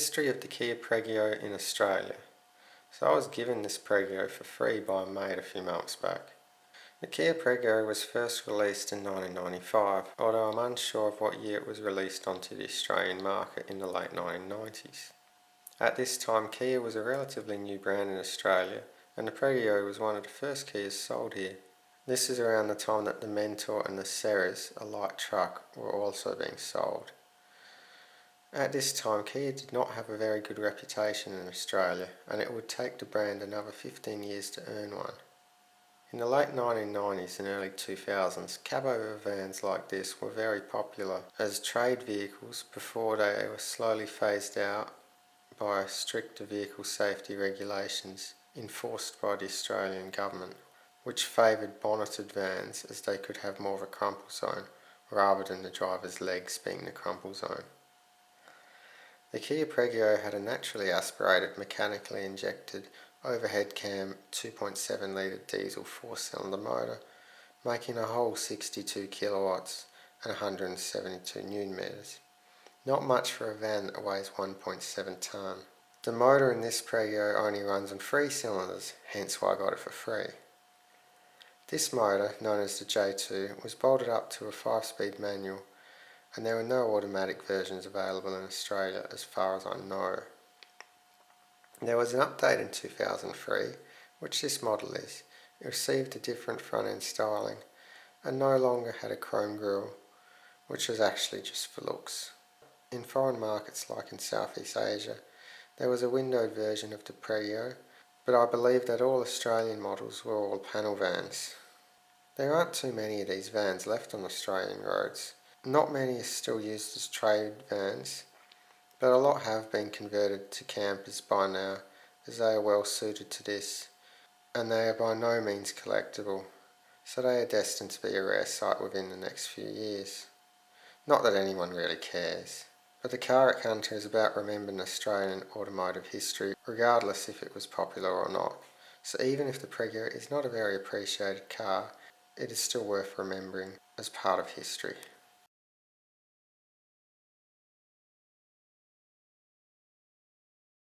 history of the Kia Pregio in Australia. So I was given this Pregio for free by a mate a few months back. The Kia Pregio was first released in 1995, although I'm unsure of what year it was released onto the Australian market in the late 1990s. At this time, Kia was a relatively new brand in Australia, and the Pregio was one of the first Kias sold here. This is around the time that the Mentor and the Ceres, a light truck, were also being sold. At this time, Kia did not have a very good reputation in Australia, and it would take the brand another 15 years to earn one. In the late 1990s and early 2000s, cab-over vans like this were very popular as trade vehicles before they were slowly phased out by stricter vehicle safety regulations enforced by the Australian government, which favoured bonneted vans as they could have more of a crumple zone rather than the driver's legs being the crumple zone. The Kia Pregio had a naturally aspirated, mechanically injected, overhead cam 2.7 litre diesel 4-cylinder motor, making a whole 62 kilowatts and 172 newton meters. Not much for a van that weighs 1.7 tonne. The motor in this Pregio only runs on 3 cylinders, hence why I got it for free. This motor, known as the J2, was bolted up to a 5-speed manual, and there were no automatic versions available in Australia as far as I know. There was an update in 2003, which this model is. It received a different front end styling and no longer had a chrome grille, which was actually just for looks. In foreign markets like in Southeast Asia, there was a windowed version of the Pregio, but I believe that all Australian models were all panel vans. There aren't too many of these vans left on Australian roads. Not many are still used as trade vans, but a lot have been converted to campers by now, as they are well suited to this, and they are by no means collectible, so they are destined to be a rare sight within the next few years. Not that anyone really cares, but the Car Wreck Hunter is about remembering Australian automotive history, regardless if it was popular or not. So even if the Pregio is not a very appreciated car, it is still worth remembering as part of history.